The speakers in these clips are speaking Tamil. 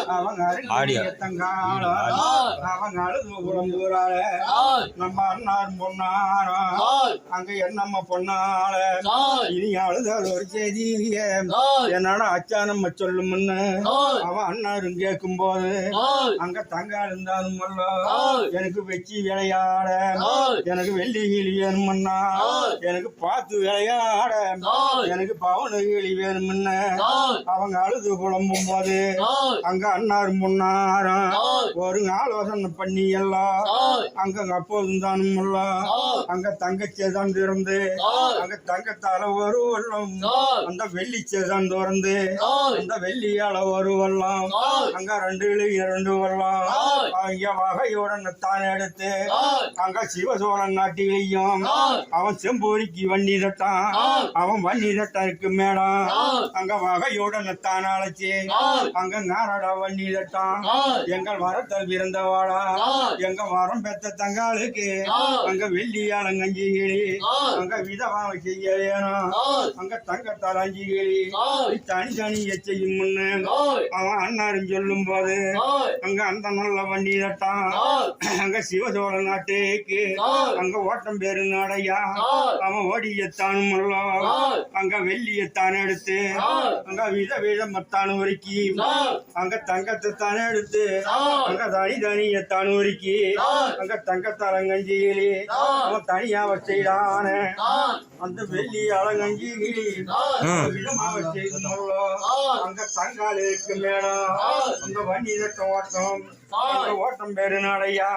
அவங்க தங்காள அவங்க அழுது உடம்புறாள நம்ம அண்ணார் பொண்ணாரம் அங்க என்னம்மா பொண்ணாள இனி அழுதாள் ஒரு செய்தி என்னடா அச்சா நம்ம சொல்லுமுன்னு அவன் அண்ணாரும் கேட்கும் போது அங்க தங்கா இருந்தாலும் எனக்கு வச்சு விளையாட எனக்கு வெள்ளி கிளி வேணும்னா எனக்கு பார்த்து விளையாட எனக்கு பவனு கிளி வேணும்னு அவங்க அழுது புலம்பும் போது அங்க அண்ணாரும் பொண்ணாரம் ஒரு ஆலோசனை பண்ணி எல்லாம் அங்க அப்போதும் தானும் அங்க தங்கச்சே தான் திறந்து அங்க தங்கத்தால ஒரு வெள்ளம் அந்த வெள்ளிச்சே தான் திறந்து அந்த வெள்ளியால ஒரு வெள்ளம் அங்க ரெண்டு வெள்ளம் அவங்க வகையுடன் தான் எடுத்து அங்க சிவசோழன் நாட்டிலையும் அவன் செம்பூரிக்கு வண்டி தட்டான் அவன் வண்டி தட்டருக்கு மேடம் அங்க வகையுடன் தான் அழைச்சி அங்க நாரடா வண்டி தட்டான் எங்கள் வரத்தல் பிறந்தவாடா எங்க வரம் பெத்த தங்காளுக்கு அங்க வெள்ளியாலங்கஞ்சி கிளி அங்க விதவாம செய்ய வேணும் அங்க தங்கத்தால் அஞ்சி கிளி தனி எச்சையும் முன்னு அவன் அண்ணாரும் சொல்லும் போது அங்க அந்த நல்ல வண்டி தட்டான் அங்க சிவசோழ நாட்டுக்கு அங்க ஓட்டம் பேரு நாடையா அவன் ஓடியத்தானும் அங்க வெள்ளியத்தான் எடுத்து அங்க விதமத்தான் உருக்கி அங்க தங்கத்தை தானே எடுத்து அங்க தனியத்தான் உருக்கி அங்க தங்கத்தால் அங்கஞ்சிகளி அவன் தனியா வச்சான அந்த வெள்ளி அலங்கஞ்சிகளி விதமாக செய்து அங்க தங்கால் இருக்கு மேடம் அந்த வண்டி தட்ட ஓட்டம் ஓட்டம் பேரு நாடையா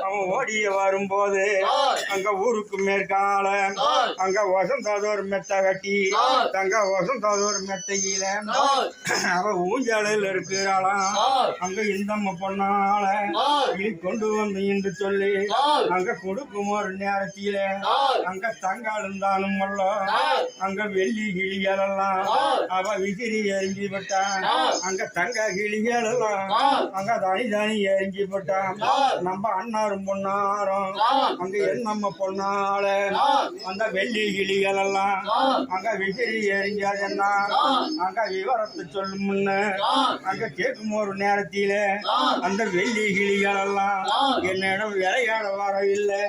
அவன் ஓடிய வரும்போது அங்க ஊருக்கு மேற்கால அங்க வசந்தாதோர் மெத்த கட்டி தங்க வசந்தாதோர் மெத்தையில அவ ஊஞ்சாலையில் இருக்கிறாளாம் அங்க இந்தம்மா பொண்ணால இனி கொண்டு வந்து என்று சொல்லி அங்க கொடுக்கும் ஒரு நேரத்தில அங்க தங்கால் இருந்தாலும் அங்க வெள்ளி கிளிகளெல்லாம் அவ விசிறி எரிஞ்சு விட்டான் அங்க தங்க கிளிகளெல்லாம் அங்க தனி எரிஞ்சு போட்டான் நம்ம அண்ணாரும் பொண்ணாரும் அங்க என்னம்மா பொண்ணால அந்த வெள்ளி கிளிகள் எல்லாம் அங்க விசிறி எரிஞ்சாதுன்னா அங்க விவரத்தை சொல்லும் முன்ன அங்க கேட்கும் ஒரு நேரத்தில அந்த வெள்ளி கிளிகள் எல்லாம் என்னிடம் விளையாட வரவில்லை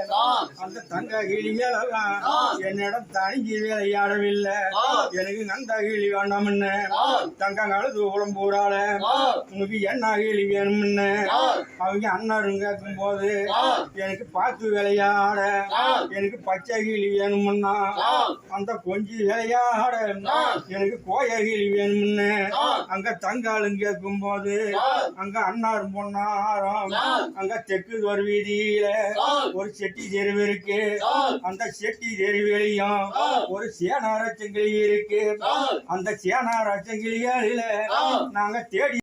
அந்த தங்க கிளிகள் எல்லாம் என்னிடம் தனிஞ்சு விளையாடவில்லை எனக்கு நந்த கிளி வேண்டாம்னு தங்க அழுது உடம்பூரால உனக்கு என்ன கிளி வேணும்னு அவங்க அண்ணாரும் கேட்கும் போது எனக்கு பார்த்து விளையாட எனக்கு பச்சை கிளி வேணும்னா அந்த கொஞ்சி விளையாட எனக்கு கோய கிளி வேணும்னு அங்க தங்காலும் கேட்கும் போது அங்க அண்ணாரும் பொண்ணாரம் அங்க தெற்கு ஒரு வீதியில ஒரு செட்டி தெருவு இருக்கு அந்த செட்டி தெருவிலையும் ஒரு சேனாரச்சங்கிளி இருக்கு அந்த சேனாரச்சங்கிளியில நாங்க தேடி